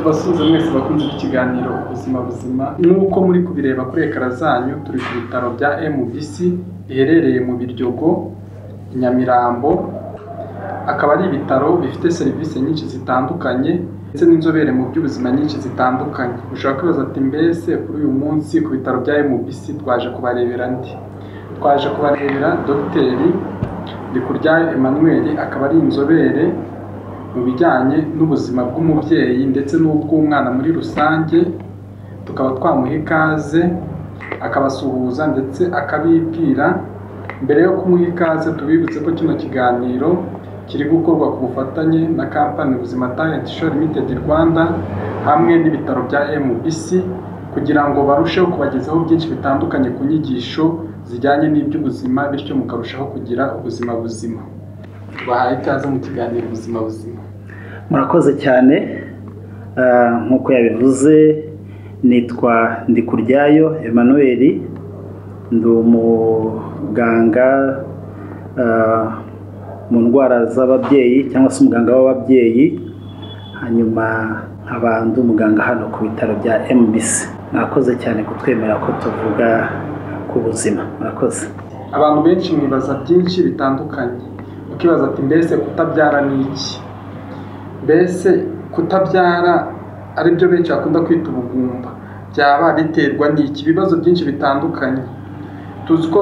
Basuhuza mwese bakunze ikiganiro ubuzima buzima nk'uko muri kubireba kuri ekara zanyu. Turi ku bitaro bya MBC iherereye mu Biryogo Nyamirambo. Akaba ari ibitaro bifite serivisi nyinshi zitandukanye ndetse n'inzobere mu by'ubuzima nyinshi zitandukanye. Ushobora kwibaza ati mbese kuri uyu munsi ku bitaro bya MBC twaje kubarebera ndi? Twaje kubarebera Dr. NDIKUJYAYO Emmanuel, akaba ari inzobere mu bijyanye n'ubuzima bw'umubyeyi ndetse n'ubw'umwana muri rusange. Tukaba twamuha ikaze akabasuhuza ndetse akabibwira. Mbere yo kumuha ikaze tubibutse ko kino kiganiro kiri gukorwa ku bufatanye na kampani Ubuzima Talent Show Limited Rwanda hamwe n'ibitaro bya MBC kugira ngo barusheho kubagezaho byinshi bitandukanye ku nyigisho zijyanye n'iby'ubuzima, bityo mukarushaho kugira ubuzima buzima. Bahaye ikaze mu kiganiro ubuzima buzima. Murakoze cyane. Nkuko yabivuze, nitwa NDIKUJYAYO Emmanuel, ndi umuganga mu ndwara z'ababyeyi cyangwa se umuganga w'ababyeyi, hanyuma nkaba ndi umuganga hano ku bitaro bya MBC. Murakoze cyane kutwemera ko tuvuga ku buzima. Murakoze. Abantu benshi mwibaza byinshi bitandukanye, ukibaza ati mbese kutabyara ni iki? Mbese kutabyara ari byo benshi bakunda kwita ubugumba, byaba biterwa n'iki? Ibibazo byinshi bitandukanye. Tuzi ko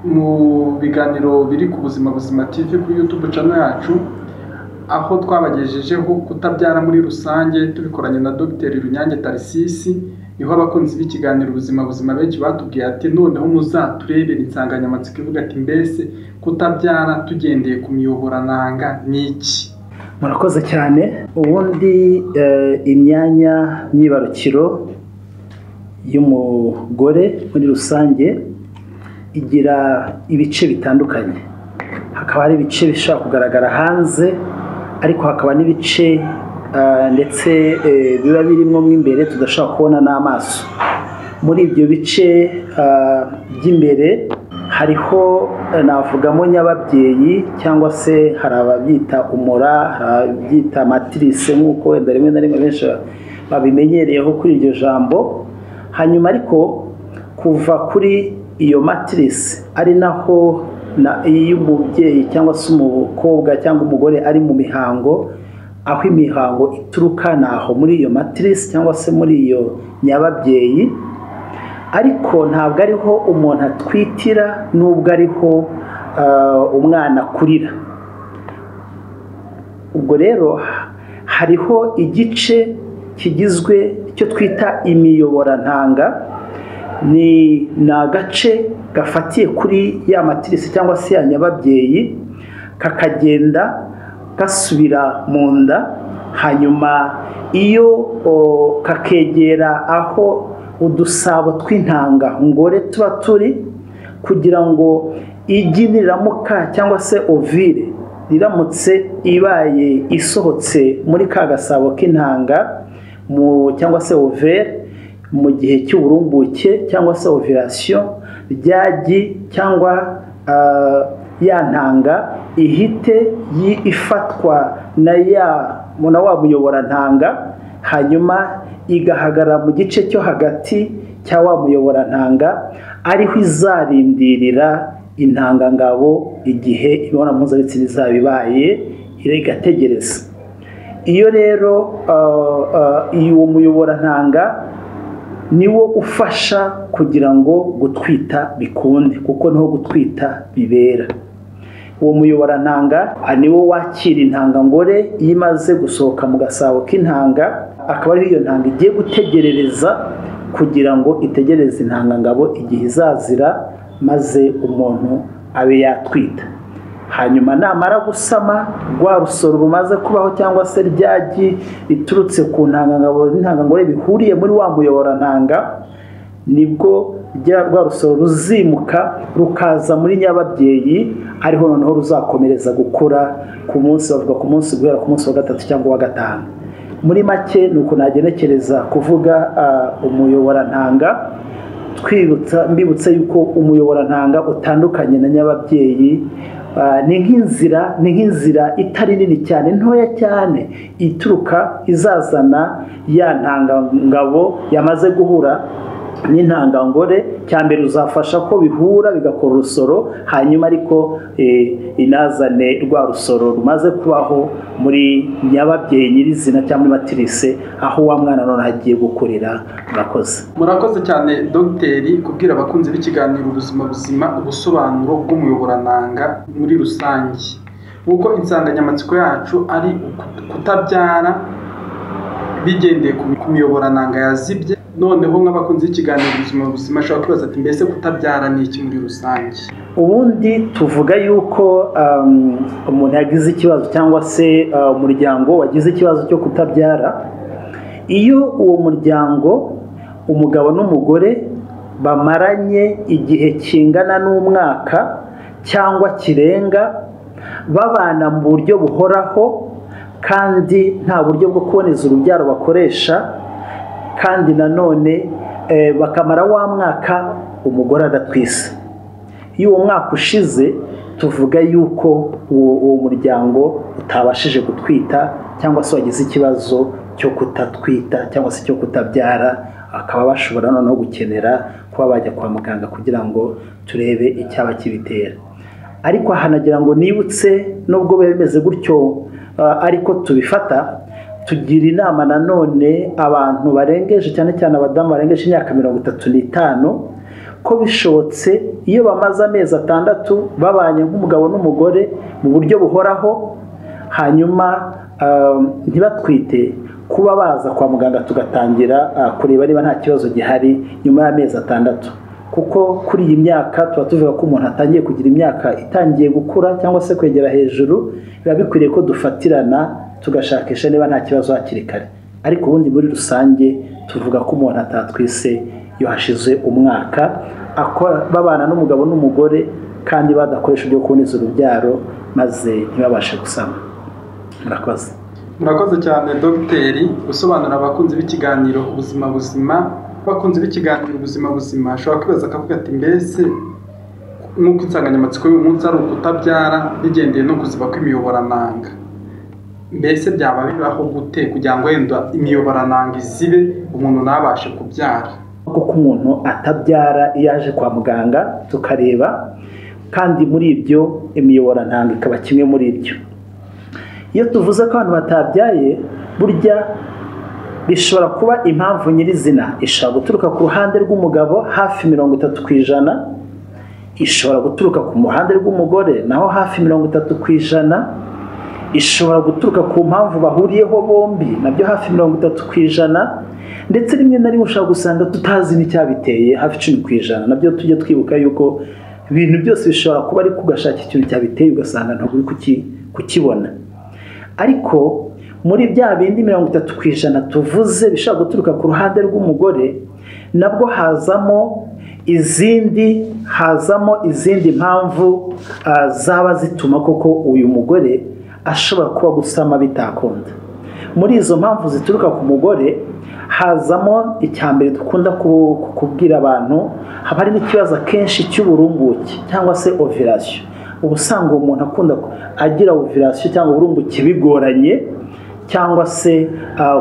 mu biganiro biri ku Buzima Buzima TV kuri YouTube channel yacu, aho twabagejejeho kutabyara muri rusange tubikoranye na Dr. Runyange Tarisisi, niho abakunzi b'ikiganiro ubuzima buzima benshi batubwiye ati noneho muzaturebera insanganyamatsiko ivuga ati mbese kutabyara tugendeye ku miyoborantanga ni iki? Murakoze cyane. Ubundi imyanya myibarukiro y'umugore muri rusange igira ibice bitandukanye. Hakaba hari ibice bishobora kugaragara hanze, ariko hakaba n'ibice ndetse biba birimo mo imbere tudashobora kubona n'amaso. Muri ibyo bice by'imbere hariho navugamo nyababyeyi cyangwa se hari ababyita umura, hari ababyita matrice nk'uko wenda rimwe na rimwe benshi babimenyereyeho kuri iryo jambo. Hanyuma ariko kuva kuri iyo matrice ari naho iyo umubyeyi cyangwa se umukobwa cyangwa umugore ari mu mihango, aho imihango ituruka naho muri iyo matrice cyangwa se muri iyo nyababyeyi, ariko ntabwo ariho umuntu atwitira nubwo ariho umwana akurira. Ubwo rero hariho igice kigizwe icyo twita imiyoborantanga. Ni agace gafatiye kuri ya matrice cyangwa se ya nyababyeyi, kakagenda gasubira mu nda, hanyuma iyo kakegera aho udusabo tw'intanga ngore tuba turi, kugira ngo igi niramuka cyangwa se ovire riramutse ibaye isohotse muri ka gasabo k'intanga cyangwa se overe mu gihe cy'uburumbuke cyangwa se ovulation, ryagi cyangwa ya ntanga ihite ifatwa na wa muyoborantanga, hanyuma igahagarara mu gice cyo hagati cya wa muyoborantanga, ariho izarindirira intangangabo igihe imibonano mpuzabitsina izaba ibaye, igategereza. Iyo rero uwo muyoborantanga niwo ufasha kugira ngo gutwita bikunde, kuko niho gutwita bibera. Uwo muyoborantanga niwo wakira intangangore iyo imaze gusohoka mu gasabo k'intanga, akaba ariho iyo ntanga igiye gutegerereza kugira ngo itegereze intangangabo igihe izazira, maze umuntu abe yatwita. Hanyuma namara gusama rwa rusoro rumaze kubaho cyangwa se ryagi riturutse ku ntangangabo n'intangangore bihuriye muri wa muyoborantanga, nibwo rwa rusoro ruzimuka rukaza muri nyababyeyi, ariho noneho ruzakomereza gukura ku munsi, bavuga ku munsi guhera ku munsi wa gatatu cyangwa wa gatanu. Muri make ni uko nagenekereza kuvuga umuyoborantanga, mbibutsa yuko umuyoborantanga utandukanye na nyababyeyi. Ni nk'inzira itari nini cyane, ntoya cyane, ituruka izazana ya ntangangabo yamaze guhura n'intangangore. Cyambere uzafasha ko bihura bigakora urusoro, hanyuma ariko inazane rwa rusoro rumaze kubaho muri nyababyeyi nyirizina cyangwa muri matirise, aho wa mwana none hagiye gukurira. Murakoze cyane dogiteri kubwira abakunzi b'ikiganiro ubuzima buzima ubusobanuro bw'umuyoborantanga muri rusange. Nk'uko insanganyamatsiko yacu ari kutabyara bigendeye ku miyoborantanga yazibye, noneho nk'abakunzi b'ikiganiro ubuzima buzima ashobora kwibaza ati mbese kutabyara ni iki muri rusange? Ubundi tuvuga yuko umuntu yagize ikibazo cyangwa se umuryango wagize ikibazo cyo kutabyara, iyo uwo muryango umugabo n'umugore bamaranye igihe kingana n'umwaka cyangwa kirenga babana mu buryo buhoraho, kandi nta buryo bwo kuboneza urubyaro bakoresha, kandi nanone bakamara wa mwaka umugore adatwise. Iyo uwo mwaka ushize tuvuga yuko uwo muryango utabashije gutwita cyangwa se wagize ikibazo cyo kutatwita cyangwa se cyo kutabyara, akaba bashobora noneho gukenera kuba bajya kwa muganga kugira ngo turebe icyaba kibitera. Ariko hanagira ngo nibutse, nubwo bimeze gutyo ariko tubifata, tugira inama nanone abantu barengeje, cyane cyane abadamu barengeje imyaka 35, ko bishobotse iyo bamaze amezi 6 babanye nk'umugabo n'umugore mu buryo buhoraho, hanyuma ntibatwite, kuba baza kwa muganga tugatangira kureba niba nta kibazo gihari nyuma y'amezi 6. Kuko kuri iyi myaka tuba tuvuga ko umuntu atangiye kugira imyaka itangiye gukura cyangwa se kwegera hejuru, biba bikwiriye ko dufatirana tugashakisha niba nta kibazo hakiri kare. Ariko ubundi muri rusange tuvuga ko umuntu atatwise iyo hashize umwaka babana n'umugabo n'umugore kandi badakoresha ibyo kuboneza urubyaro maze ntibabashe gusama. Murakoze cyane dogiteri gusobanura abakunzi b'ikiganiro ubuzima buzima. Bakunzi b'ikiganiro ubuzima buzima ashobora kwibaza akavuga ati mbese nk'uko insanganyamatsiko y'uyu munsi ari ukutabyara bigendeye no kuziba kw'imiyoborantanga, mbese byaba bibaho gute kugira ngo wenda imiyoborantanga izibe umuntu ntabashe kubyara? Kuko umuntu atabyara iyo aje kwa muganga tukareba, kandi muri ibyo imiyoborantanga ikaba kimwe muri ibyo. Iyo tuvuze ko abantu batabyaye, burya bishobora kuba impamvu nyirizina ishobora guturuka ku ruhande rw'umugabo hafi 30%, ishobora guturuka ku ruhande rw'umugore naho hafi 30%, ishobora guturuka ku mpamvu bahuriyeho bombi nabyo hafi 30%, ndetse rimwe na rimwe ushobora gusanga tutazi n'icyabiteye hafi 10%. Nabyo tujye twibuka yuko ibintu byose bishobora kuba ari kugashaka ikintu cyabiteye ugasanga ntabwo uri kukibona. Ariko muri bya bindi 30% tuvuze bishobora guturuka ku ruhande rw'umugore, nabwo hazamo izindi mpamvu zaba zituma koko uyu mugore ashobora kuba gusama bitakunda. Muri izo mpamvu zituruka ku mugore hazamo icyambere dukunda kubwira abantu, haba hari n'ikibazo kenshi cy'uburumbuke cyangwa se ovulation. Ubusanga umuntu akunda agira ovulation cyangwa uburumbuke bigoranye, cyangwa se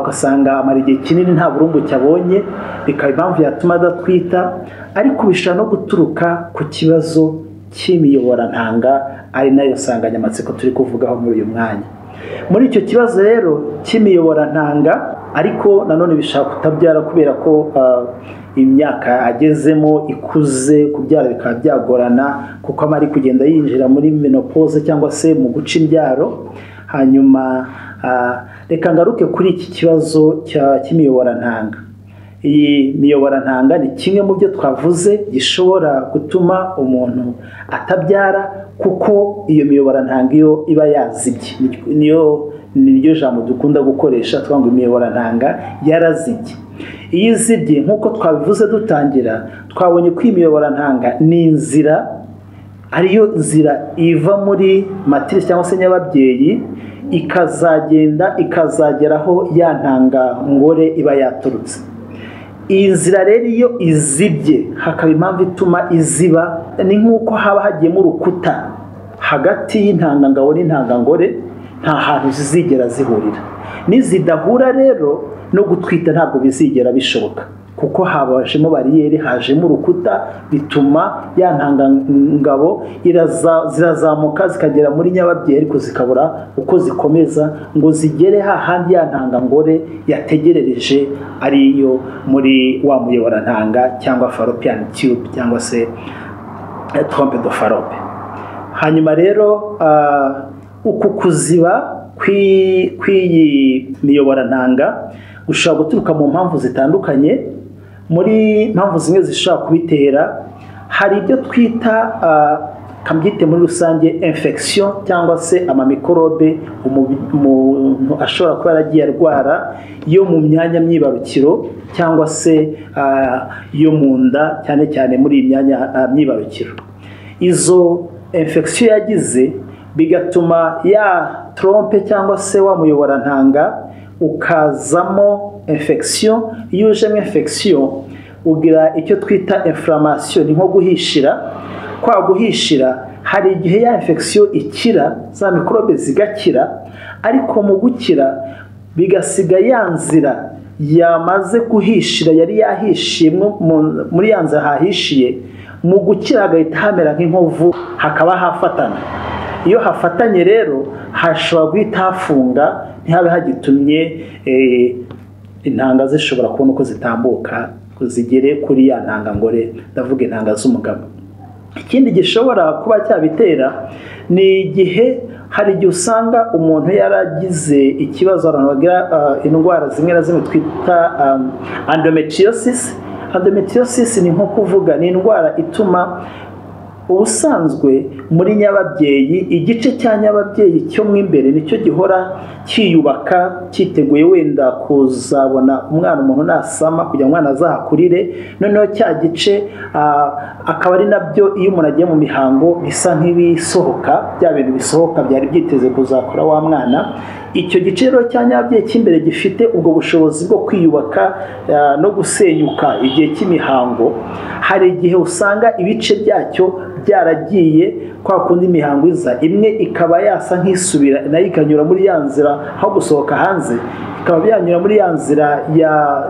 ugasanga amara igihe kinini nta burumbuke abonye, bikaba impamvu yatuma adatwita. Ariko bishobora no guturuka ku kibazo cy'imiyoborantanga, ari nayo nsanganyamatsiko turi kuvugaho muri uyu mwanya. Muri icyo kibazo rero cy'imiyoborantanga, ariko nanone bishaka kutabyara kubera ko imyaka agezemo ikuze, kubyara bikaba byagorana kuko amari kugenda yinjira muri menopause cyangwa se mu guca imbyaro. Hanyuma reka ngaruke kuri iki kibazo cy'imiyoborantanga. Iyi miyoborantanga ni kimwe mu byo twavuze gishobora gutuma umuntu atabyara, kuko iyo miyoborantanga iyo iba yazibye niryo jambo dukunda gukoresha twanga imiyoborantanga yarazibye. Iyi zibye nkuko twabivuze dutangira, twabonye ko imiyoborantanga ni inzira, ariyo nzira iva muri matrice cyangwa se nyababyeyi ikazagenda ikazageraho ya ntanga ngore iba yaturutse. Iyi nzira rero iyo izibye hakaba impamvu ituma iziba, ni nkuko haba hagiyemo urukuta hagati y'intangangabo n'intangangore, nta hantu zizigera zihurira. Nizidahura rero no gutwita ntabwo bizigera bishoboka, kuko habajemo bariyeri, hajemo urukuta, bituma ya ntangangabo zirazamuka zikagera muri nyababyeyi, ariko zikabura uko zikomeza ngo zigere hahandi ya ntangangore yategerereje, ariyo muri wa muyoborantanga cyangwa fallopian tube cyangwa se trompe de Fallope. Hanyuma rero uku kuziba kw'iyi miyoborantanga gushobora guturuka mu mpamvu zitandukanye. Muri mpamvu zimwe zishobora kubitera, hari ibyo twita kambyite muri rusange infection cyangwa se amamikorobe umuntu ashobora kuba yaragiye arwara yo mu myanya myibarukiro cyangwa se yo mu nda, cyane cyane muri iyi myanya myibarukiro. Izo infection yagize bigatuma ya trompe cyangwa se wa muyoborantanga ukazamo infection. Iyo ujemo infection ugira icyo twita inflammation, ni nko guhishira. Kwa guhishira hari igihe ya infection ikira, za mikorobe zigakira, ariko mu gukira bigasiga ya nzira yamaze guhishira yari yahishiye muri ya nzira hahishiye, mu gukira agahita hamera nk'inkovu, hakaba hafatana. Iyo hafatanye rero hashobora guhita hafunga, ntihabe hagitumye intanga zishobora kubona uko zitambuka zigere kuri ya ntangangore, ndavuga intanga z'umugabo. Ikindi gishobora kuba cyabitera ni igihe hari igihe usanga umuntu yaragize ikibazo, abantu bagira indwara zimwe na zimwe twita endometriosis. Endometriosis ni nko kuvuga ni indwara ituma ubusanzwe muri nyababyeyi igice cya nyababyeyi cyo mu imbere nicyo gihora cyiyubaka cyiteguye wenda kuzabona umwana umuntu nasama kugira ngo umwana azahakurire, noneho cya gice akaba ari nabyo iyo umuntu agiye mu mihango bisa nk'ibisohoka, bya bintu bisohoka byari byiteze kuzakora wa mwana. Icyo gice rero cya nyababyeyi cy'imbere gifite ubwo bushobozi bwo kwiyubaka no gusenyuka igihe cy'imihango. Hari igihe usanga ibice byacyo byaragiye, kwa kundi imihango iza imwe ikaba yasa nk'isubira nayo ikanyura muri ya nzira aho gusohoka hanze, bikaba byanyura muri ya nzira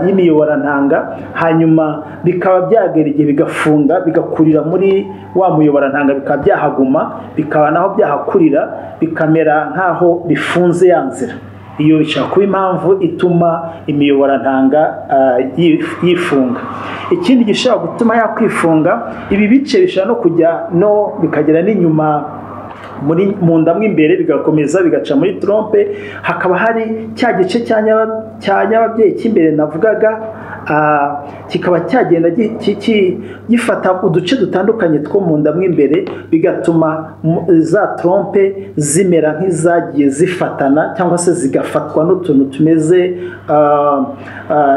y'imiyoborantanga, hanyuma bikaba byagera igihe bigafunga bigakurira muri wa muyoborantanga, bikaba byahaguma, bikaba naho byahakurira bikamera nk'aho bifunze ya nzira. Iyo bishobora kuba impamvu ituma imiyoborantanga yifunga. Ikindi gishobora gutuma yakwifunga, ibi bice bishobora no kujya no bikagera n'inyuma mu nda imbere, bigakomeza bigaca muri trompe. Hakaba hari cya gice cya nyababyeyi cy'imbere navugaga, kikaba cyagenda gifata uduce dutandukanye two mu nda imbere, bigatuma za trompe zimera nk'izagiye zifatana cyangwa se zigafatwa n'utuntu tumeze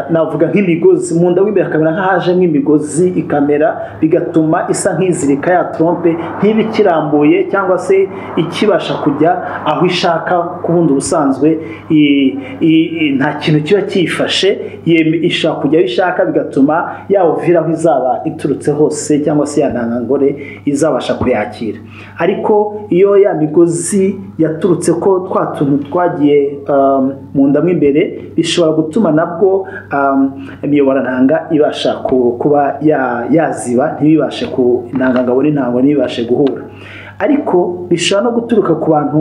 navuga nk'imigozi. Mu nda imbere hakamera nk'ahaje nk'imigozi ikamera, bigatuma isa nk'izirika ya trompe ntibe ikirambuye cyangwa se ikibasha kujya aho ishaka. Kubundi ubusanzwe nta kintu kiba kiyifashe, ishaka kujya aho ishaka, bigatuma yawuvira aho izaba iturutse hose cyangwa se ya ntangangore izabasha kuyakira. Ariko iyo ya migozi yaturutse ko twa tuntu twagiye mu nda imbere, bishobora gutuma nabwo imiyoborantanga ibasha kuba yaziba, ntibibashe ku intangangabo n'intango ntibibashe guhura. Ariko bishobora no guturuka ku bantu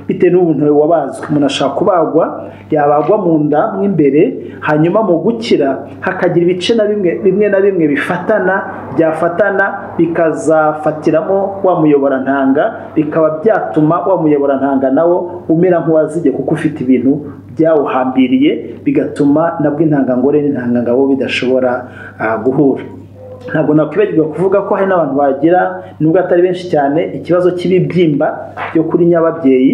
bitewe n'ubuntu wabazwe. Umuntu ashaka kubagwa, yabagwa mu nda imbere, hanyuma mu gukira hakagira ibice bimwe na bimwe byafatana bikazafatiramo wa muyoborantanga, bikaba byatuma wa muyoborantanga nawo umera nk'uwazige, kuko ufite ibintu byawuhambiriye, bigatuma nabwo intangangore n'intangangabo bidashobora guhura. Ntabwo nakwibagirwa kuvuga ko hari n'abantu bagira, nubwo atari benshi cyane, ikibazo cy'ibibyimba byo kuri nyababyeyi.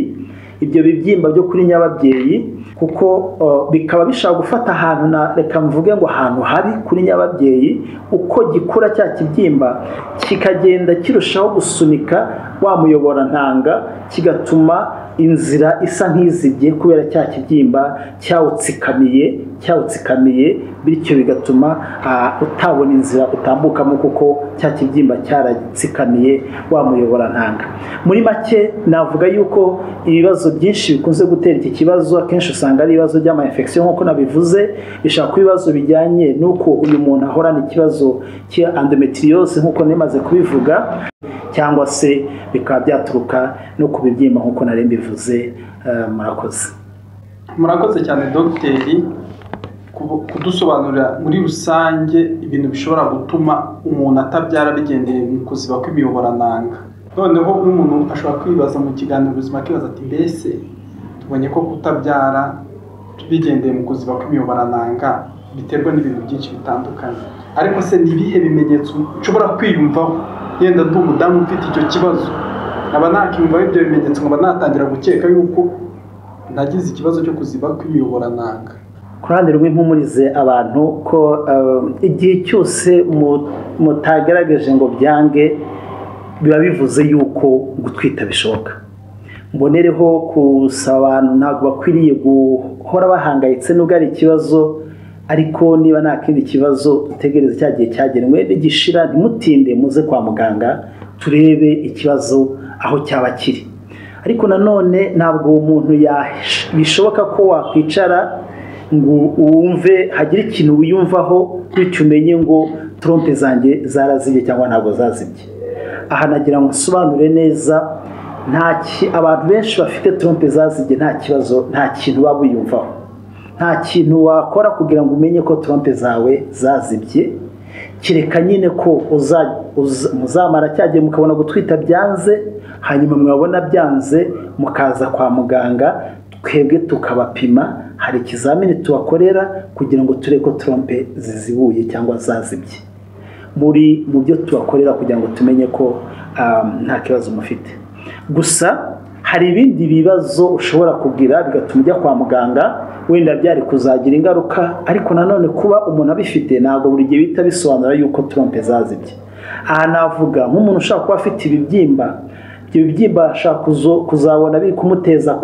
ibyo bibyimba byo kuri nyababyeyi kuko bikaba bishaka gufata ahantu na reka mvuge ngo ahantu habi kuri nyababyeyi uko gikura cya kibyimba kikagenda kirushaho gusunika wa muyoborantanga kigatuma inzira isa nk'izibye kubera cya kibyimba cyawutsikamiye bityo bigatuma utabona inzira utambukamo kuko cya kibyimba cyaratsikamiye wa muyoborantanga. Muri make navuga yuko ibibazo byinshi bikunze gutera iki kibazo akenshi usanga ari ibibazo by'ama infection nk'uko nabivuze, bishaka ku bibazo bijyanye n'uko uyu muntu ahorana ikibazo cya endometriose nk'uko nemaze kubivuga, cyangwa se bikaba byaturuka no ku bibyimba nk'uko nari mbivuze. Murakoze cyane dogiteri kudusobanurira muri rusange ibintu bishobora gutuma umuntu atabyara bigendeye mu kuziba kw'imiyoborantanga. Noneho umuntu ashobora kwibaza mu kiganiro ubuzima akibaza ati mbese tubonye ko kutabyara bigendeye mu kuziba kw'imiyoborantanga biterwa n'ibintu byinshi bitandukanye, ariko se ni ibihe bimenyetso ushobora kwiyumvaho? Yenda ndi umudamu ufite icyo kibazo, nkaba nakiyumvaho ibyo bimenyetso, nkaba natangira gukeka yuko nagize ikibazo cyo kuziba kw'imiyoborantanga. Ku ruhande rw'impumurize abantu ko igihe cyose mutagaragaje ngo byange biba bivuze yuko gutwita bishoboka. Mbonereho gusaba abantu ntabwo bakwiriye guhora bahangayitse nubwo ari ikibazo, ariko niba nta kindi kibazo utegereze cya gihe cyagenwe n'igishira, ntimutinde muze kwa muganga turebe ikibazo aho cyaba kiri. Ariko nanone ntabwo umuntu bishoboka ko wakwicara ngo wumve hagira ikintu wiyumvaho bityo umenye ngo trompe zanjye zarazibye cyangwa ntabwo zazibye. Aha nagira ngo nsobanure neza, abantu benshi bafite trompe zazibye nta kibazo, nta kintu baba wiyumvaho, nta kintu wakora kugira ngo umenye ko trompe zawe zazibye, kireka nyine ko muzamara cyagiye mukabona gutwita byanze, hanyuma mwabona byanze mukaza kwa muganga twebwe tukabapima, hari ikizamini tubakorera kugira ngo turebe ko trompe zizibuye cyangwa zazibye. Mu byo tubakorera kugira ngo tumenye ko nta kibazo mufite. Gusa hari ibindi bibazo ushobora kugira bigatuma ujya kwa muganga, wenda byari kuzagira ingaruka, ariko nanone kuba umuntu abifite ntabwo buri gihe bita bisobanura yuko trompe zazibye. Aha navuga nk'umuntu ushaka kuba afite ibibyimba, ibyo bibyimba ashaka kuzabona biri kumuteza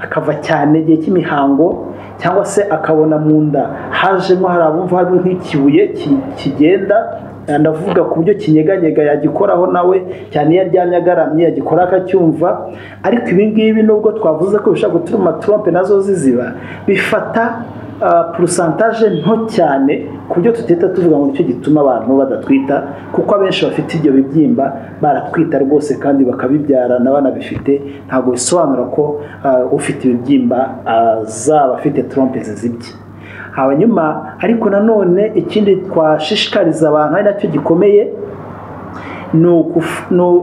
akava cyane igihe cy'imihango, cyangwa se akabona mu nda hajemo hari abumva hari nk'ikibuye kigenda, ndavuga ku buryo kinyeganyega yagikoraho nawe cyane iyo aryamye agaramye yagikora akacyumva. Ariko ibi ngibi nubwo twavuze ko bishobora gutuma trompe nazo ziziba, bifata pourcentage nto cyane ku buryo tutita tuvuga ngo nicyo gituma abantu badatwita, kuko abenshi bafite ibyo bibyimba baratwita rwose kandi bakabibyara n'abana bifite. Ntabwo bisobanura ko ufite ibibyimba zaba afite trompe zizibye. Hanyuma ariko nanone ikindi twashishikariza abantu ari nacyo gikomeye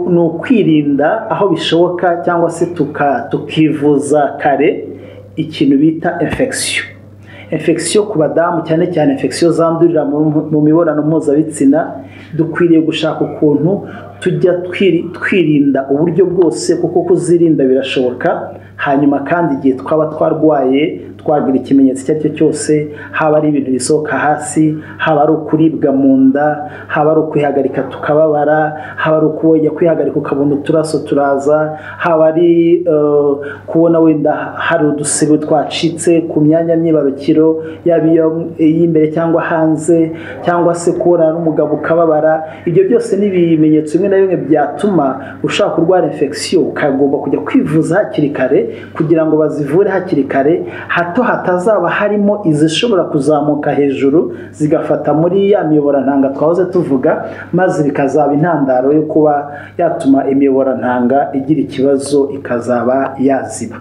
ni ukwirinda aho bishoboka, cyangwa se tukivuza kare ikintu bita infection ku badamu, cyane cyane infection zandurira mu mibonano mpuzabitsina. Dukwiriye gushaka ukuntu tujya twirinda uburyo bwose, kuko kuzirinda birashoboka. Hanyuma kandi igihe twaba twarwaye twagira ikimenyetso icyo ari cyo cyose, haba ari ibintu bisohoka hasi, haba ari ukuribwa mu nda, haba ari ukwihagarika tukababara, haba ari ukujya kwihagarika ukabona uturaso turaza, haba ari kubona wenda hari udusebe twacitse ku myanya myibarukiro yaba iy'imbere cyangwa hanze, cyangwa se kubona n'umugabo ukababara. Ibyo byose ni ibimenyetso bimwe na bimwe byatuma ushaka kurwara infection, ukagomba kujya kwivuza hakiri kare kugira ngo bazivure hakiri kare, hato hatazaba harimo izishobora kuzamuka hejuru zigafata muri ya miyoborantanga twahoze tuvuga, maze bikazaba intandaro yo kuba yatuma imiyoborantanga igira ikibazo ikazaba yaziba.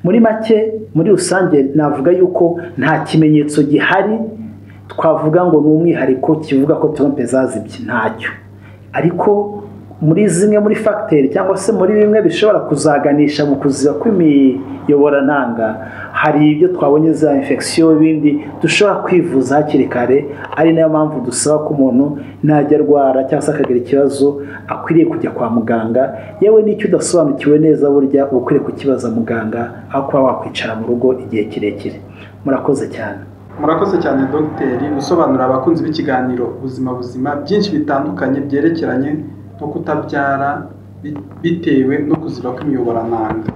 Muri make, muri rusange navuga yuko nta kimenyetso gihari twavuga ngo ni umwihariko kivuga ko trompe zazibye, ntacyo. Ariko muri zimwe muri facteur cyangwa se muri bimwe bishobora kuzaganisha mu kuziba kw'imiyoborantanga hari ibyo twabonye za infection bindi dushobora kwivuza hakiri kare ari nayo mpamvu dusaba ko umuntu najya arwara cyangwa se akagira ikibazo akwiriye kujya kwa muganga yewe n'icyo udasobanukiwe neza burya ukwiriye kukibaza muganga aho kuba wakwicara mu rugo igihe kirekire. Murakoze cyane. Murakoze cyane dogiteri gusobanura abakunzi b'ikiganiro ubuzima buzima byinshi bitandukanye byerekeranye no kutabyara bitewe no kuziba kw'imiyoborantanga.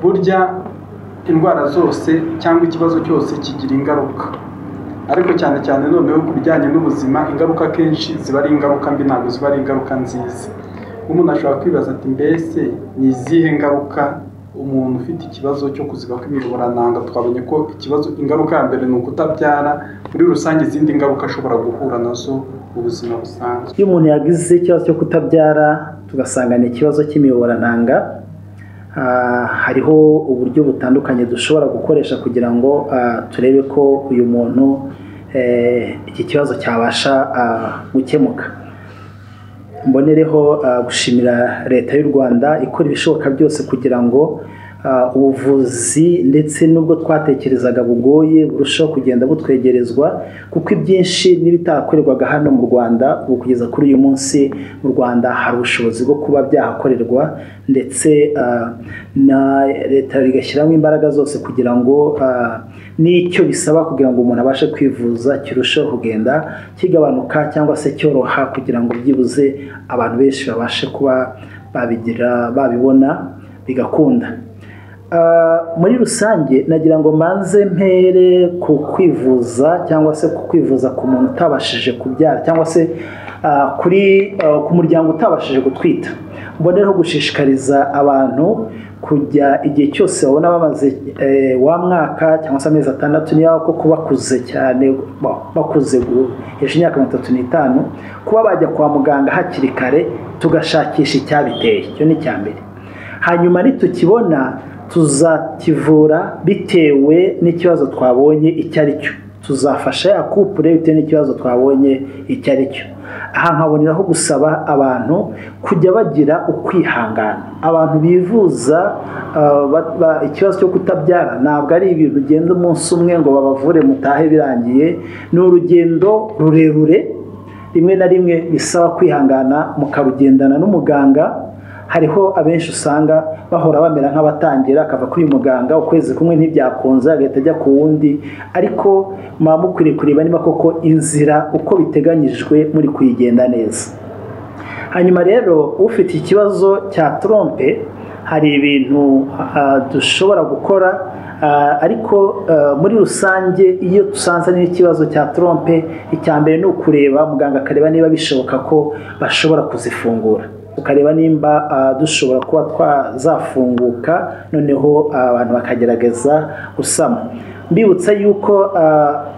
Burya indwara zose cyangwa ikibazo cyose kigira ingaruka, ariko cyane cyane noneho ku bijyanye n'ubuzima ingaruka kenshi ziba ari ingaruka mbi, ntabwo ziba ari ingaruka nziza. Umuntu ashobora kwibaza ati mbese ni izihe ngaruka umuntu ufite ikibazo cyo kuziba kw'imiyoborantanga? Twabonye ko ikibazo ingaruka ya mbere ni ukutabyara, muri rusange izindi ngaruka ashobora guhura nazo mu buzima busanzwe. Iyo umuntu yagize ikibazo cyo kutabyara tugasanga ni ikibazo cy'imiyoborantanga, hariho uburyo butandukanye dushobora gukoresha kugira ngo turebe ko uyu muntu iki kibazo cyabasha gukemuka. Mbonereho gushimira leta y'u Rwanda ikora ibishoboka byose kugira ngo ubuvuzi ndetse n'ubwo twatekerezaga bugoye burushaho kugenda butwegerezwa, kuko ibyinshi n'ibitakorerwaga hano mu Rwanda ubu kugeza kuri uyu munsi mu Rwanda hari ubushobozi bwo kuba byahakorerwa, ndetse na leta igashyiramo imbaraga zose kugira ngo n'icyo bisaba kugira ngo umuntu abashe kwivuza kirusheho kugenda kigabanuka cyangwa se cyoroha, kugira ngo byibuze abantu benshi babashe kuba babibona bigakunda. Muri rusange nagira ngo mbanze mpere ku kwivuza cyangwa se ku kwivuza ku muntu utabashije kubyara cyangwa se ku muryango utabashije gutwita. Mbonereho gushishikariza abantu kujya igihe cyose babona bamaze wa mwaka cyangwa se amezi 6 niyo ko bakuze cyane, bakuze hejuru y'imyaka 35, kuba bajya kwa muganga hakiri kare tugashakisha icyabiteye. Icyo ni cyambere. Hanyuma nitukibona tuzakivura bitewe n'ikibazo twabonye icyo ari cyo, tuzafasha ya couple bitewe n'ikibazo twabonye icyo ari cyo. Aha nkaboneraho gusaba abantu kujya bagira ukwihangana. Abantu bivuza ikibazo cyo kutabyara ntabwo ari ibintu ugenda umunsi umwe ngo babavure mutahe birangiye, ni urugendo rurerure, rimwe na rimwe bisaba kwihangana mukarugendana n'umuganga. Hariho abenshi usanga bahora bamera nk'abatangira, akava kuri muganga ukwezi kumwe ntibyakunze agahita ajya ku wundi, ariko mukwiriye kureba niba koko inzira uko biteganyijwe muri kuyigenda neza. Hanyuma rero ufite ikibazo cya trompe hari ibintu dushobora gukora, ariko muri rusange iyo dusanze n'ikibazo cya trompe, icyambere ni ukureba muganga akareba niba bishoboka ko bashobora kuzifungura, ukareba nimba dushobora kuba twazafunguka noneho abantu bakagerageza gusama. Mbibutsa yuko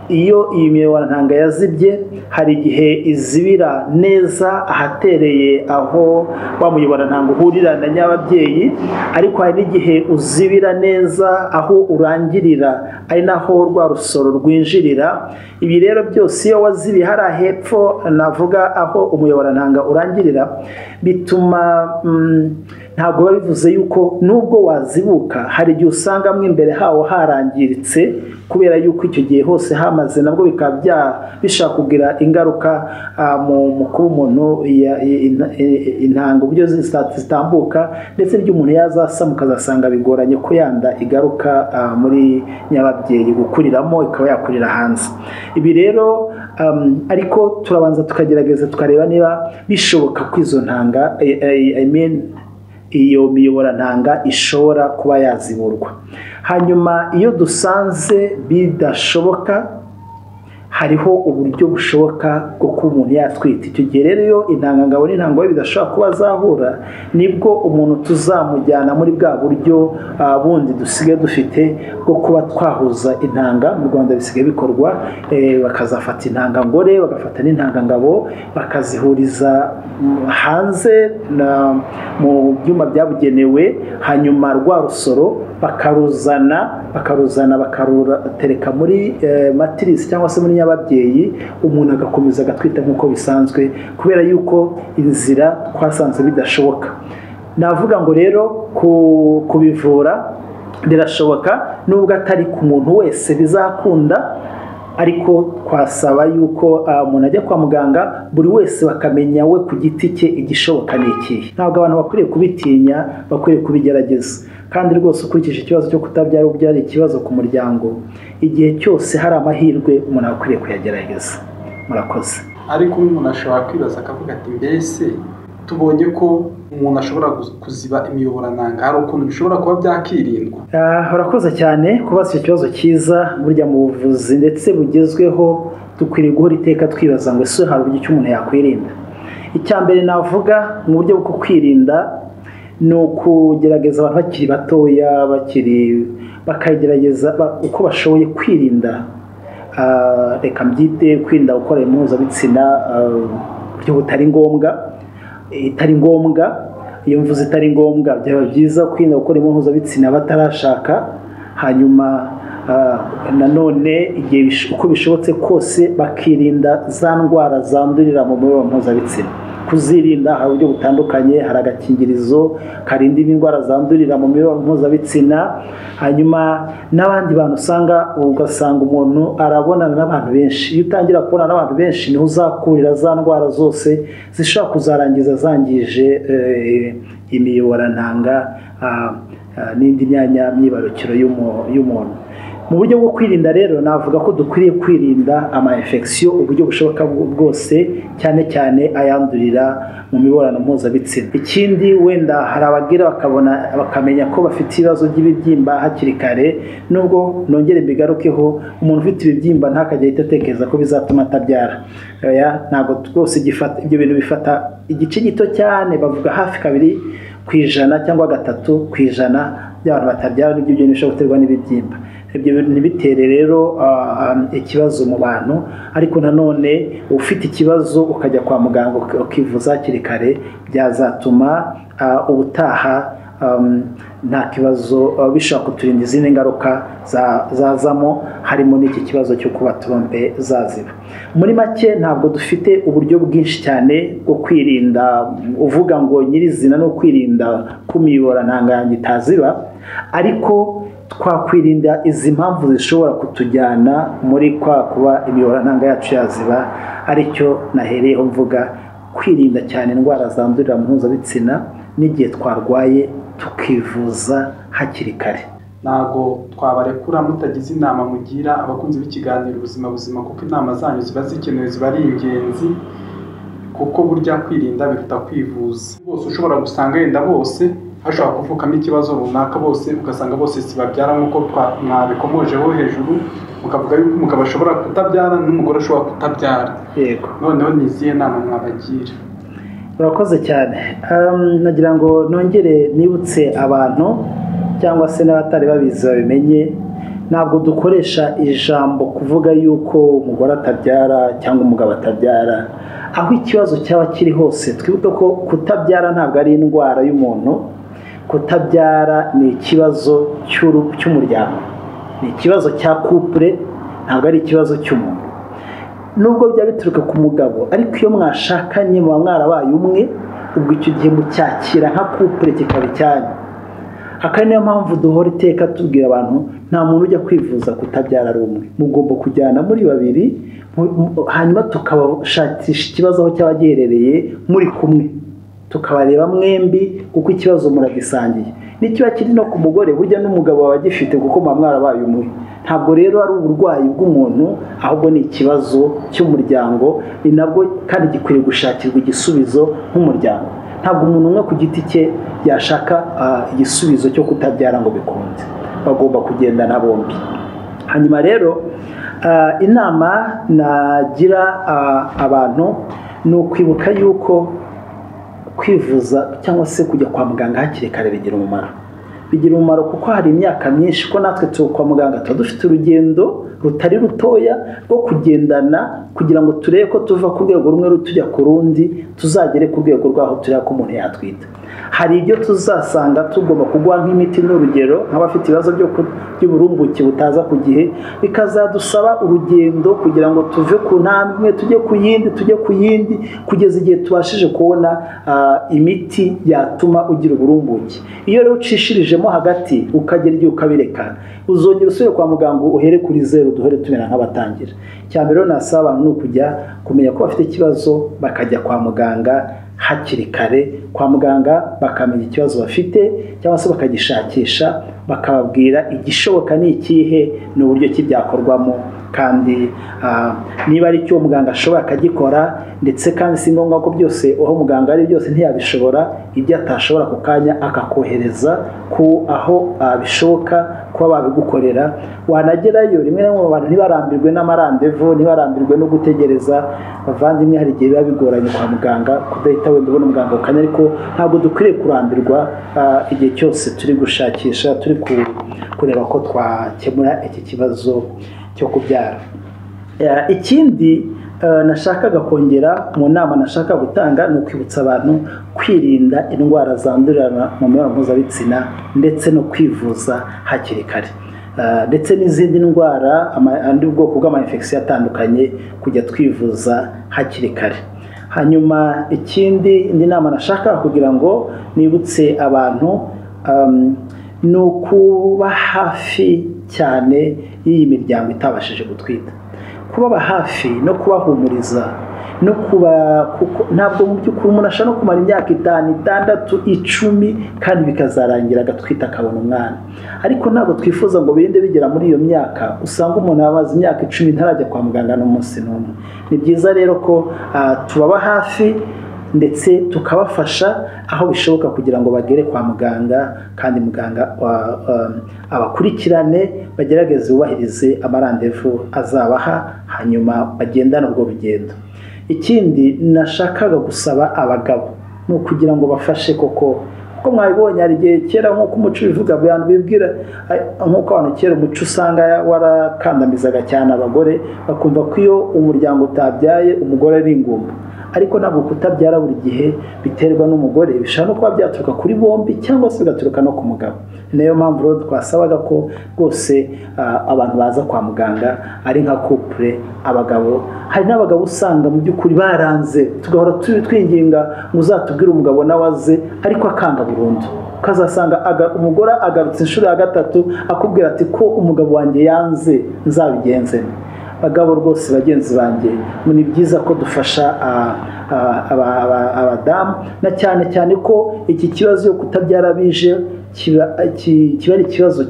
iyo iyi miyoborantanga yazibye hari igihe izibira neza ahatereye aho wa muyoborantanga uhurira na nyababyeyi, ariko hari n'igihe uzibira neza aho urangirira ari naho rwa rusoro rwinjirira. Ibi rero byose iyo wazibiye hari hepfo navuga aho umuyoborantanga urangirira, bituma ntabwo bivuze yuko nubwo wazibuka hari igihe usanga mwe imbere hawo harangiritse, kubera yuko icyo gihe hose hamaze nabwo bikaba bishaka kugira ingaruka mu kuba umuntu intanga uburyo zitambuka, ndetse n'ibyo umuntu yazasama ukazasanga bigoranye ko yanda igaruka muri nyababyeyi gukuriramo, ikaba yakurira hanze. Ibi rero ariko turabanza tukagerageza tukareba niba bishoboka ko izo ntanga iyo miyoborantanga ishobora kuba yaziburwa. Hanyuma iyo dusanze bidashoboka, hariho uburyo bushoboka bwo kuba umuntu yatwita. Icyo gihe rero iyo intangangabo n'intango bidashobora kuba zahura, nibwo umuntu tuzamujyana muri bwa buryo bundi dusigaye dufite bwo kuba twahuza intanga. Mu Rwanda bisigaye bikorwa, bakazafata intangangore bagafata n'intangangabo bakazihuriza hanze mu byuma byabugenewe, hanyuma rwa rusoro bakaruzana bakarutereka muri matrice cyangwa se muri nyababyeyi, umuntu agakomeza agatwita nk'uko bisanzwe, kubera yuko inzira twasanze bidashoboka. Navuga ngo rero kubivura birashoboka, nubwo atari ku muntu wese bizakunda, ariko twasaba yuko umuntu ajya kwa muganga, buri wese bakamenya we ku giti cye igishoboka ni ikihe. Ntabwo abantu bakwiriye kubitinya, bakwiriye kubigerageza. Kandi rwose ukurikije ikibazo cyo kutabyara ubyara ikibazo ku muryango, igihe cyose hari amahirwe umuntu akwiriye kuyagerageza. Murakoze. Ariko umuntu ashobora kwibaza akavuga ati mbese tubonye ko umuntu ashobora kuziba imiyoborantanga, hari ukuntu bishobora kuba byakirindwa? Urakoze cyane kubaza icyo kibazo cyiza. Burya mu buvuzi ndetse bugezweho dukwiriye guhora iteka twibaza ngo ese hari uburyo umuntu yakwirinda. Icya mbere navuga mu buryo bwo kwirinda ni ukugerageza abantu bakiri batoya, bakagerageza uko bashoboye kwirinda, reka mbyite kwirinda gukora imibonano mpuzabitsina buryo butari ngombwa, itari ngombwa. Iyo mvuze itari ngombwa, byaba byiza kwirinda gukora imibonano mpuzabitsina batarashaka. Hanyuma nanone igihe uko bishobotse kose bakirinda za ndwara zandurira mu mibonano mpuzabitsina. Kuzirinda hari uburyo butandukanye, hari agakingirizo karinda indwara zandurira mu mibonano mpuzabitsina. Hanyuma n'abandi bantu ugasanga umuntu arabonana n'abantu benshi. Iyo utangira kubonana n'abantu benshi niho uzakurira za ndwara zose zishobora kuzarangiza zangije imiyoborantanga n'indi myanya myibarukiro y'umuntu. Mu buryo bwo kwirinda rero navuga ko dukwiriye kwirinda ama-infection uburyo bushoboka bwose, cyane cyane ayandurira mu mibonano mpuzabitsina. Ikindi wenda hari abagira bakamenya ko bafite ibibazo by'ibibyimba hakiri kare, nubwo nongere mbigarukeho, umuntu ufite ibibyimba ntakajya ahita atekereza ko bizatuma atabyara. Ntabwo rwose ibyo bintu bifata igice gito cyane, bavuga hafi 2% cyangwa 3% by'abantu batabyara, n'ibyo bintu bishobora guterwa n'ibibyimba. Ibyo ntibitere rero ikibazo mu bantu, ariko nanone ufite ikibazo ukajya kwa muganga ukivuza hakiri kare, byazatuma ubutaha nta kibazo, bishobora kuturinda izindi ngaruka zazamo, harimo n'iki kibazo cyo kuba trompe zaziba. Muri make ntabwo dufite uburyo bwinshi cyane bwo kwirinda, uvuga ngo nyirizina no kwirinda kumiyoborantanga itaziba, ariko twakwirinda izi mpamvu zishobora kutujyana muri kuba imiyoborantanga yacu yaziba, aricyo nahereyeho mvuga kwirinda cyane indwara zandurira mu mpuzabitsina, n'igihe twarwaye tukivuza hakiri kare. Ntabwo twabarekura mutagize inama mugira abakunzi b'ikiganiro ubuzima buzima, kuko inama zanyu ziba zikenewe, ziba ari ingenzi, kuko burya kwirinda biruta kwivuza. Bose ushobora gusanga yenda bose hashobora kuvukamo ikibazo runaka, bose ugasanga bose sibabyara nk'uko mwabikomojeho hejuru, mukavuga yuko umugabo ashobora kutabyara n'umugore ashobora kutabyara. Yego. Noneho ni izihe nama mwabagira? Urakoze cyane. Nagira ngo nongere nibutse abantu cyangwa se n'abatari babizi babimenye, ntabwo dukoresha ijambo kuvuga yuko umugore atabyara cyangwa umugabo atabyara. Aho ikibazo cyaba kiri hose, twibuke ko kutabyara ntabwo ari indwara y'umuntu. Kutabyara ni ikibazo cy'umuryango, ni ikibazo cya couple, ntabwo ari ikibazo cy'umuntu. Nubwo byaba bituruka ku mugabo, ariko iyo mwashakanye muba mwarabaye umwe, ubwo icyo gihe mucyakira nka couple kikaba icyanyu. Akari niyo mpamvu duhora iteka tubwira abantu nta muntu ujya kwivuza kutabyara ari umwe, mugomba kujyana muri babiri, hanyuma tukabashakisha ikibazo aho cyaba giherereye muri kumwe, tukabareba mwembi kuko ikibazo muragisangiye. N'ikiba kiri no ku mugore, burya n'umugabo waba agifite kuko muba mwarabaye umwe. Ntabwo rero ari uburwayi bw'umuntu, ahubwo ni ikibazo cy'umuryango, ni nabwo kandi gikwiriye gushakirwa igisubizo nk'umuryango. Ntabwo umuntu umwe ku giti cye yashaka igisubizo cyo kutabyara ngo bikunde, bagomba kugendana bombi. Hanyuma rero inama nagira abantu ni ukwibuka yuko kwivuza cyangwa se kujya kwa muganga hakiri kare bigira umumaro. Bigira umumaro kuko hari imyaka myinshi ko natwe kwa muganga tuba dufite urugendo rutari rutoya rwo kugendana, kugira ngo turebe ko tuva ku rwego rumwe tujya ku rundi, tuzagere ku rwego rwaho tureba ko umuntu yatwita. hari ibyo tuzasanga tugomba kuguha nk'imiti n'urugero nk'abafite ibibazo by'uburumbuke butaza ku gihe, bikazadusaba urugendo kugira ngo tuve ku ntambwe tujye ku yindi kugeza igihe tubashije kubona imiti yatuma ugira uburumbuke. Iyo rero ucishirijemo hagati ukagera igihe ukabireka, uzongera usubire kwa muganga uhere kuri zero, duhore tumera nk'abatangira. Cyambere rero nasaba abantu ni ukujya kumenya ko bafite ikibazo bakajya kwa muganga hakiri kare, kwa muganga bakamenya ikibazo bafite cyangwa se bakagishakisha, bakababwira igishoboka ni ikihe n'uburyo ki byakorwamo, kandi niba ari cyo muganga ashobora akagikora, ndetse kandi si ngombwa ko byose aho muganga ari byose ntiyabishobora, ibyo atashobora ku kanya akakohereza ku aho bishoboka kuba babigukorera. Wanagerayo rimwe na rimwe abantu ntibarambirwe n'amarandevu, ntibarambirwe no gutegereza. Bavandimwe, hari igihe biba bigoranye kwa muganga kudahita wenda ubona muganga ukanya, ariko ntabwo dukwiriye kurambirwa igihe cyose turi gushakisha, turi kureba ko twakemura iki kibazo cyo kubyara. Ikindi nashakaga kongera mu nama nashaka gutanga ni ukwibutsa abantu kwirinda indwara zandurira mu mibonano mpuzabitsina ndetse no kwivuza hakiri kare, ndetse n'izindi ndwara andi bwoko bw'ama-infection atandukanye kujya twivuza hakiri kare. Hanyuma indi nama nashaka kugira ngo nibutse abantu ni ukuba hafi cyane y'iyi miryango itabashije gutwita, kubaba hafi no kubahumuriza no ntabwo mu by'ukuri umuntu ashaka no kumara imyaka 5, 6, 10 kandi bikazarangira agatwita akabona umwana. Ariko ntabwo twifuza ngo birinde bigera muri iyo myaka usanga umuntu yabaza imyaka 10 ntarajya kwa muganga n'umunsi n'umwe. Ni byiza rero ko tubaba hafi ndetse tukabafasha aho bishoboka kugira ngo bagere kwa muganga, kandi muganga abakurikirane, bagerageze ubahirize amarandevu azabaha, hanyuma bagendana ubwo rugendo. Ikindi nashakaga gusaba abagabo ni ukugira ngo bafashe koko mwabibonye hari igihe kera nk'uko umuco bivuga, abantu bibwira nk'uko abantu kera umuco usanga warakandamizaga cyane abagore, bakumva ko iyo umuryango utabyaye umugore ari ingumba. Ariko ntabwo kutabyara buri gihe biterwa n'umugore, bishobora no kuba byaturuka kuri bombi cyangwa se bigaturuka no ku mugabo. Niyo mpamvu rero twasabaga ko rwose abantu baza kwa muganga ari nka couple abagabo. Hari n'abagabo usanga mu by'ukuri baranze, tugahora twinginga ngo uzatubwire umugabo nawe aze, ariko akanga burundu. Ukazasanga umugore agarutse inshuro ya 3 akubwira ati ko umugabo wanjye yanze nzabigenze. Bagabo rwose bagenzi banjye, ni byiza ko dufasha abadamu, na cyane cyane ko iki kibazo yo kutabyara bije kiba ari ikibazo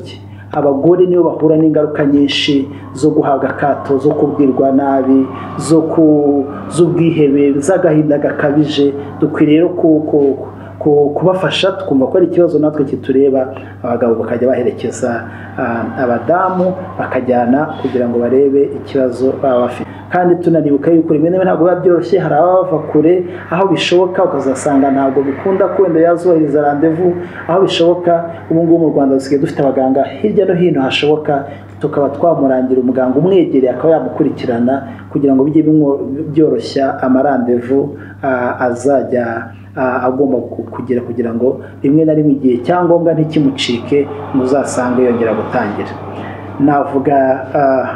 abagore nibo bahura n'ingaruka nyinshi zo guhabwa akato, zo kubwirwa nabi, z'ubwihebe, z'agahinda gakabije. Dukwiriye rero kubafasha, tukumva ko ari ikibazo natwe kitureba. Abagabo bakajya baherekeza abadamu bakajyana kugira ngo barebe ikibazo baba bafite. Kandi tunanibuka yuko rimwe na rimwe ntabwo biba byoroshye, hari abava kure, aho bishoboka ukazasanga ntabwo bikunda kwenda yazubahiriza randevu. Aho bishoboka ubu ngubu mu Rwanda dusigaye dufite abaganga hirya no hino hashoboka, tukaba twamurangira umuganga umwegereye akaba yamukurikirana kugira ngo bijye byoroshya amarandevu azajya agomba kugira ngo rimwe na rimwe igihe cyangombwa ntikimucike, muzasange yongera gutangira. Navuga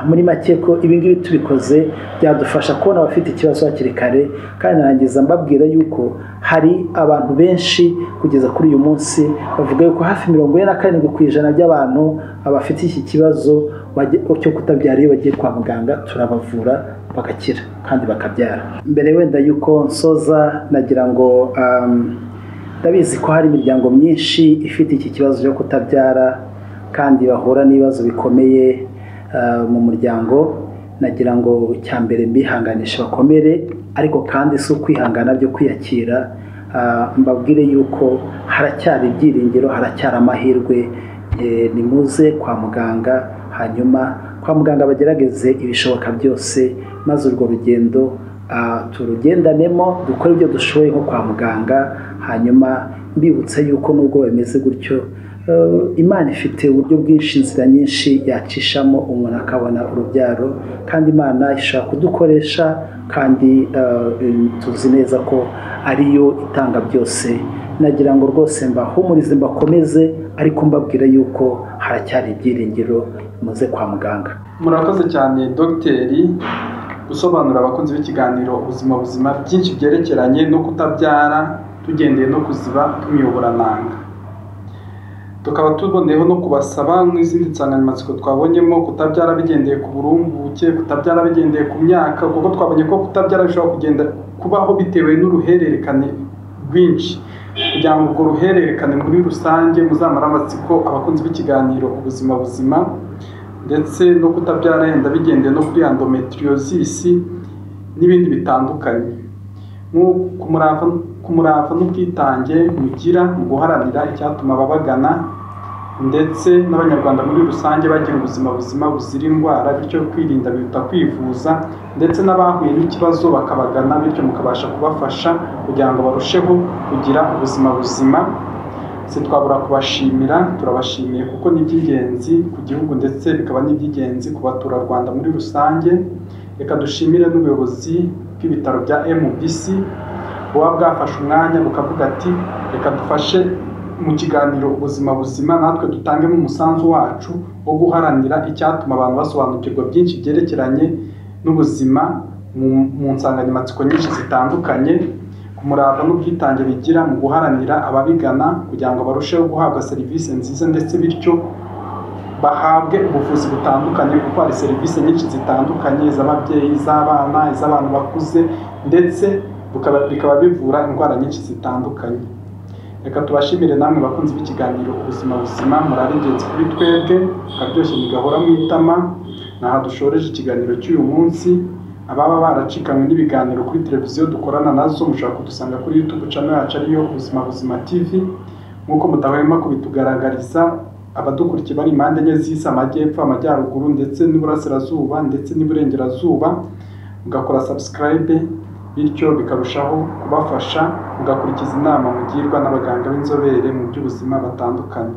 muri make ko ibingibi tubikoze byadufasha kubona abafite ikibazo hakiri kare, kandi narangiza mbabwira yuko hari abantu benshi kugeza kuri uyu munsi bavuga yuko hafi 47% by'abantu abafite iki kibazo cyo kutabyara iyo bagiye kwa muganga turabavura bagakira kandi bakabyara. Mbere wenda yuko nsoza, nagira ngo ndabizi ko hari imiryango myinshi ifite iki kibazo cyo kutabyara kandi bahura n'ibibazo bikomeye mu muryango. Nagira ngo cyambere mbihanganisha bakomere, ariko kandi si ukwihangana byo kwiyakira. Mbabwire yuko haracyari ibyiringiro, haracyari amahirwe. Nimuze kwa muganga, hanyuma kwa muganga bagerageze ibishoboka byose, maze urwo rugendo turugendanemo, dukore ibyo dushoboye nko kwa muganga, hanyuma mbibutsa yuko nubwo bimeze gutyo Imana ifite uburyo bwinshi, inzira nyinshi yacishamo umuntu akabona urubyaro, kandi Imana ishaka kudukoresha, kandi tuzi neza ko ariyo itanga byose. Nagira ngo rwose mbahumurize mbakomeze, ariko mbabwira yuko haracyari ibyiringiro, muze kwa muganga. Murakoze cyane dogiteri gusobanura abakunzi b'ikiganiro ubuzima buzima byinshi byerekeranye no kutabyara tugendeye no kuziba kwimiyoborantanga. Tukaba tuboneyeho no kubasaba n'izindi nsanganyamatsiko twabonyemo: kutabyara bigendeye ku burumbuke, kutabyara bigendeye ku myaka, kuko twabonye ko kutabyara bishobora kugenda kubaho bitewe n'uruhererekane rwinshi. Kugira ngo urwo ruhererekane muri rusange muzamara amatsiko abakunzi b'ikiganiro ubuzima buzima, ndetse no kutabyara yenda bigendeye no kuri endometriosis n'ibindi bitandukanye. Ku murava n'ubwitange mugira mu guharanira icyatuma ababagana ndetse n'abanyarwanda muri rusange bagira ubuzima buzima buzira indwara, bityo kwirinda biruta kwivuza, ndetse n'abahuye n'ikibazo bakabagana, bityo mukabasha kubafasha kugira ngo barusheho kugira ubuzima buzima. Twabura kubashimira, turabashimiye kuko ni iby'ingenzi ku gihugu ndetse bikaba n'iby'ingenzi ku baturarwanda muri rusange. Reka dushimire n'ubuyobozi bw'ibitaro bya MBC buba bwafashe umwanya bukavuga ati reka dufashe mu kiganiro ubuzima buzima, natwe dutangemo umusanzu wacu wo guharanira icyatuma abantu basobanukirwa byinshi byerekeranye n'ubuzima mu nsanganyamatsiko nyinshi zitandukanye. Ku murava n'ubwitange bigira mu guharanira ababigana kugira ngo barusheho guhabwa serivisi nziza, ndetse bityo bahabwe ubuvuzi butandukanye, kuko hari serivisi nyinshi zitandukanye z'ababyeyi, iz'abana, iz'abantu bakuze, ndetse bikaba bivura indwara nyinshi zitandukanye. Reka tubashimire namwe bakunzi b'ikiganiro ubuzima buzima, murari ingenzi kuri twebwe, karyoshye migahora mu itama. Naha dushoreje ikiganiro cy'uyu munsi. Ababa baracikanywe n'ibiganiro kuri televiziyo dukorana nazo, mushobora kudusanga kuri YouTube channel yacu ariyo Ubuzima Buzima TV. Nk'uko mudahwema kubitugaragariza, abadukurikiye bari impande enye z'isi: amajyepfo, amajyaruguru, ndetse n'iburasirazuba, ndetse n'iburengerazuba, mugakora subscribe, bityo bikarushaho kubafasha, mugakurikiza inama mugirwa n'abaganga b'inzobere mu by'ubuzima batandukanye.